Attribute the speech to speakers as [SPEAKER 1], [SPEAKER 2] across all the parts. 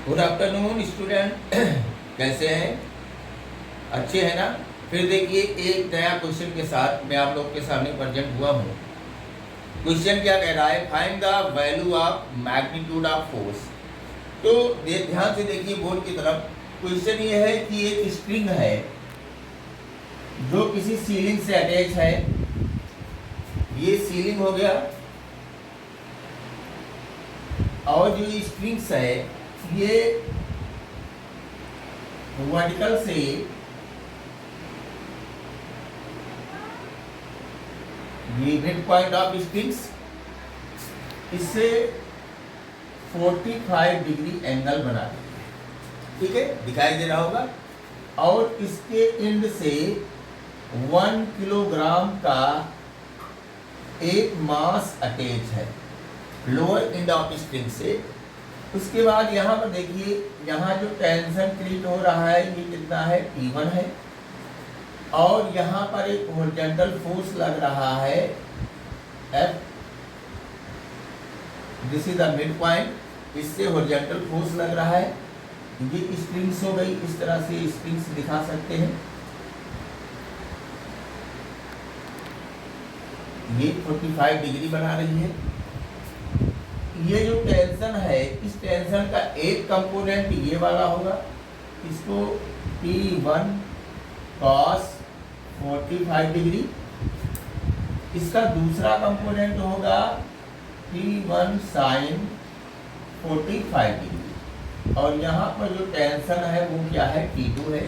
[SPEAKER 1] Good afternoon student. कैसे हैं? अच्छे हैं ना? फिर देखिए एक नया क्वेश्चन के साथ मैं आप लोग के सामने प्रेजेंट हुआ हूँ। क्वेश्चन क्या कह रहा है? Find the value of magnitude of force. तो ध्यान से देखिए बोर्ड की तरफ। क्वेश्चन ये है कि एक स्प्रिंग है जो किसी सीलिंग से अटैच है। ये सीलिंग हो गया और जो स्प्रिंग्स है ये वर्टिकल से ये मिड पॉइंट ऑफ स्प्रिंग्स इससे 45 डिग्री एंगल बना रही है। ठीक है, दिखाई दे रहा होगा। और इसके एंड से 1 किलोग्राम का एक मास अटैच है लोअर एंड ऑफ स्प्रिंग से। उसके बाद यहाँ पर देखिए, यहाँ जो टेंशन क्रिएट हो रहा है ये कितना है? T1 है। और यहाँ पर एक हॉरिजॉन्टल फोर्स लग रहा है F। This is the mid point. इससे हॉरिजॉन्टल फोर्स लग रहा है। ये स्प्रिंग्स हो गई, इस तरह से स्प्रिंग्स दिखा सकते हैं। ये 45 डिग्री बना रही है। ये जो टेंशन है, इस टेंशन का एक कंपोनेंट ये वाला होगा, इसको T1 cos 45 डिग्री। इसका दूसरा कंपोनेंट होगा T1 sin 45 डिग्री। और यहाँ पर जो टेंशन है वो क्या है? T2 है।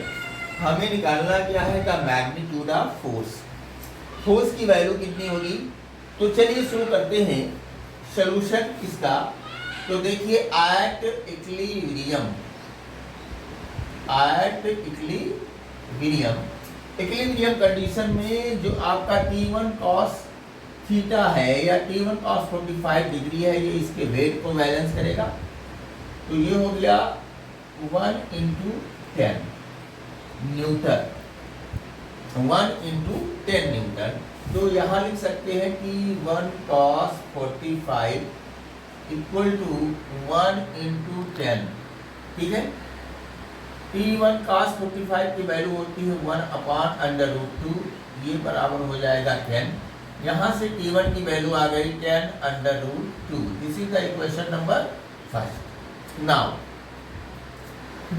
[SPEAKER 1] हमें निकालना क्या है? का मैग्नीट्यूड ऑफ फोर्स। फोर्स की वैल्यू कितनी होगी? तो चलिए शुरू करते हैं। सॉल्यूशन इसका तो देखिए, एट इक्विलिब्रियम कंडीशन में जो आपका T1 cos थीटा है या T1 cos 45 डिग्री है, ये इसके वेट को बैलेंस करेगा। तो ये हो गया 1 × 10 न्यूटन। 1 × 10 न्यूटन। तो यहाँ लिख सकते हैं कि 1 cos 45 इक्वल टू 1 × 10। ठीक है। T1 cos 45 की वैल्यू होती है 1/√2। ये बराबर हो जाएगा 10। यहाँ से T1 की वैल्यू आ गई 10√2। This is the equation number 5। Now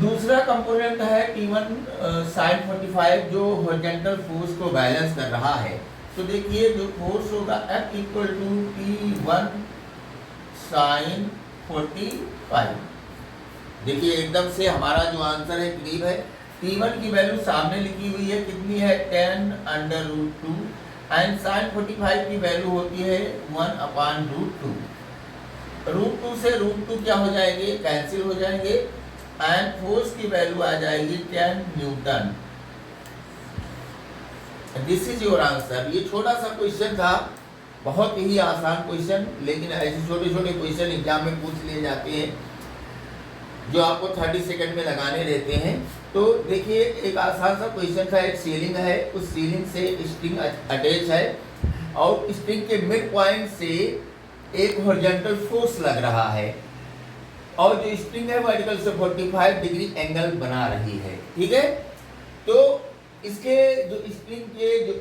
[SPEAKER 1] दूसरा कंपोनेंट है T1 sin 45 जो हॉरिजॉन्टल फोर्स को बैलेंस कर रहा है। तो देखिए जो फोर्स होगा F equal to T1 sin 45। देखिए एकदम से हमारा जो आंसर है करीब है। T1 की वैल्यू सामने लिखी हुई है, कितनी है? 10√2। एंड sin 45 की वैल्यू होती है 1/√2। √2 से √2 क्या हो जाएंगे? कैंसिल हो जाएंगे। एंड फोर्स की वैल्यू आ जाएगी 10 newton. This is your answer. ये छोटा सा क्वेश्चन था, बहुत ही आसान क्वेश्चन, लेकिन ऐसे छोटे छोटे क्वेश्चन एग्जाम में पूछ लिए जाते हैं जो आपको 30 सेकंड में लगाने रहते हैं। तो देखिए एक आसान सा क्वेश्चन था। एक सीलिंग है, उस सीलिंग से स्प्रिंग अटैच है और स्प्रिंग के मिड पॉइंट से एक हॉरिजॉन्टल फोर्स लग रहा है और जो स्प्रिंग है वर्टिकल से 45 डिग्री एंगल बना रही है। ठीक है। तो इसके जो स्प्रिंग के जो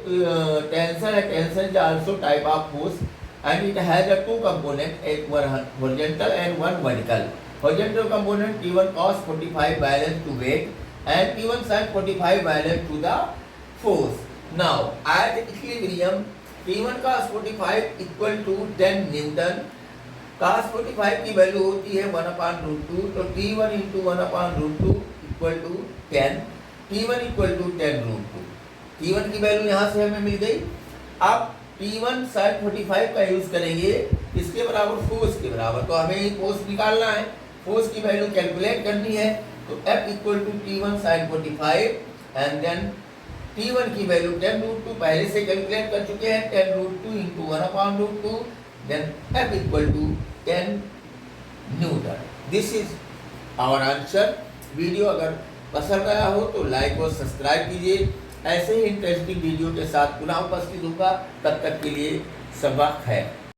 [SPEAKER 1] टेंशन है, tension is also type of force and it has a 2 component, एक horizontal and 1 vertical. Horizontal component T1 cos 45 balance to weight and T1 sin 45 balance to the force. Now at equilibrium T1 cos 45 equal to 10 newton. cos 45 की value होती है 1/√2। तो T1 × 1/√2 equal to 10। T1 equal to 10√2। T1 की value यहाँ से हमें मिल गई। अब T1 sin 45 का यूज करेंगे इसके बराबर, फोर्स के बराबर। तो हमें ये फोर्स निकालना है, फोर्स की वैल्यू कैलकुलेट करनी है। तो F equal to T1 sin 45 and then T1 की वैल्यू 10√2 पहले से कैलकुलेट कर चुके हैं। 10√2 × 1/√2 then F equal to 10 newton. This is our answer. Video अगर पसंद आया हो तो लाइक और सब्सक्राइब कीजिए। ऐसे ही इंटरेस्टिंग वीडियो के साथ पुनः उपस्थित होगा। तब तक के लिए सबक है।